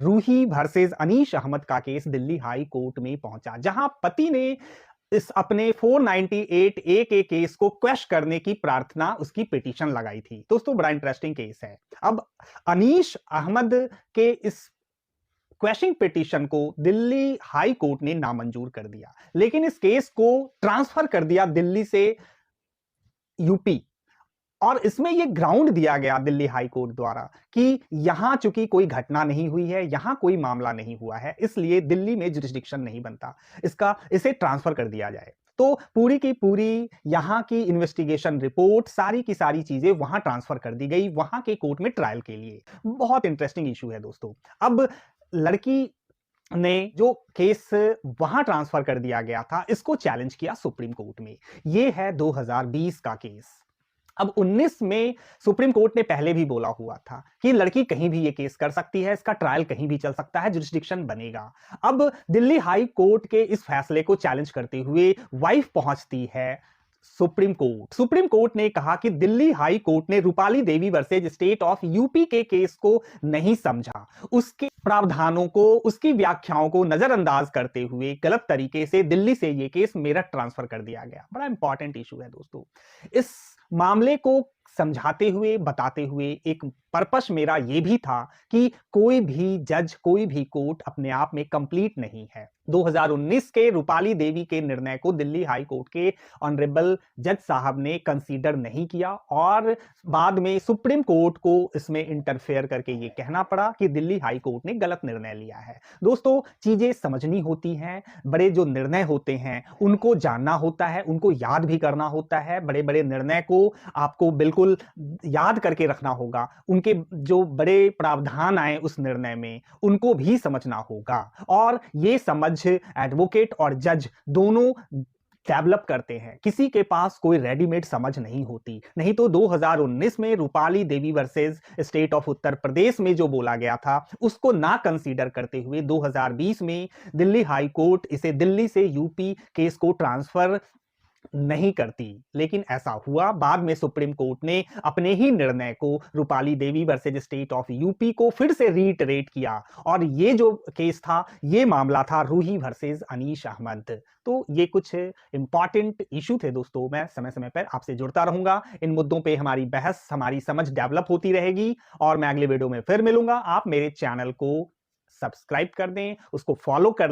Ruhi versus Anish Ahmad का case Delhi high court में पहुंचा, जहां पति ने इस अपने 498 ए के केस को क्वेश करने की प्रार्थना, उसकी पिटीशन लगाई थी। दोस्तों बड़ा इंटरेस्टिंग केस है। अब अनीश अहमद के इस क्वेशिंग पिटीशन को दिल्ली हाई कोर्ट ने नामंजूर कर दिया, लेकिन इस केस को ट्रांसफर कर दिया दिल्ली से यूपी। और इसमें यह ग्राउंड दिया गया दिल्ली हाई कोर्ट द्वारा कि यहां चूंकि कोई घटना नहीं हुई है, यहां कोई मामला नहीं हुआ है, इसलिए दिल्ली में जुरिस्डिक्शन नहीं बनता, इसे ट्रांसफर कर दिया जाए। तो पूरी की पूरी यहां की इन्वेस्टिगेशन रिपोर्ट, सारी की सारी चीजें वहां ट्रांसफर कर दी गई, वहां के कोर्ट में ट्रायल के लिए। बहुत इंटरेस्टिंग इशू है दोस्तों। अब लड़की ने जो केस वहां ट्रांसफर कर दिया गया था, इसको चैलेंज किया सुप्रीम कोर्ट में। यह है 2020 का केस। अब 19 में सुप्रीम कोर्ट ने पहले भी बोला हुआ था कि लड़की कहीं भी ये केस कर सकती है, इसका ट्रायल कहीं भी चल सकता है, जुरिस्डिक्शन बनेगा। अब दिल्ली हाई कोर्ट के इस फैसले को चैलेंज करते हुए वाइफ पहुंचती है सुप्रीम कोर्ट। सुप्रीम कोर्ट ने कहा कि दिल्ली हाई कोर्ट ने रूपाली देवी वर्सेज स्टेट ऑफ यूपी के केस को नहीं समझा, उसके प्रावधानों को, उसकी व्याख्याओं को नजरअंदाज करते हुए गलत तरीके से दिल्ली से यह केस मेरठ ट्रांसफर कर दिया गया। बड़ा इंपॉर्टेंट इशू है दोस्तों। इस मामले को समझाते हुए, बताते हुए एक पर्पस मेरा यह भी था कि कोई भी जज, कोई भी कोर्ट अपने आप में कंप्लीट नहीं है। 2019 के रूपाली देवी के निर्णय को दिल्ली हाई कोर्ट के ऑनरेबल जज साहब ने कंसीडर नहीं किया और बाद में सुप्रीम कोर्ट को इसमें इंटरफेयर करके यह कहना पड़ा कि दिल्ली हाई कोर्ट ने गलत निर्णय लिया है। दोस्तों चीजें समझनी होती हैं, बड़े जो निर्णय होते हैं उनको जानना होता है, उनको याद भी करना होता है। बड़े बड़े निर्णय को आपको बिल्कुल याद करके रखना होगा, उनके जो बड़े प्रावधान आए उस निर्णय में उनको भी समझना होगा। और ये समझ एडवोकेट और जज दोनों डेवलप करते हैं, किसी के पास कोई रेडीमेड समझ नहीं होती। नहीं तो 2019 में रूपाली देवी versus state of Uttar Pradesh में जो बोला गया था उसको ना कंसीडर करते हुए 2020 में दिल्ली हाई कोर्ट इसे दिल्ली से यूपी केस को ट्रांसफर नहीं करती, लेकिन ऐसा हुआ। बाद में सुप्रीम कोर्ट ने अपने ही निर्णय को रूपाली देवी वर्सेज स्टेट ऑफ यूपी को फिर से रीइटरेट किया और ये जो केस था, ये मामला था रूही वर्सेज अनीश अहमद। तो ये कुछ इंपॉर्टेंट इशू थे दोस्तों। मैं समय समय पर आपसे जुड़ता रहूंगा, इन मुद्दों पे हमारी बहस, हमारी समझ डेवलप होती रहेगी और मैं अगले वीडियो में फिर मिलूंगा। आप मेरे चैनल को सब्सक्राइब कर दें, उसको फॉलो कर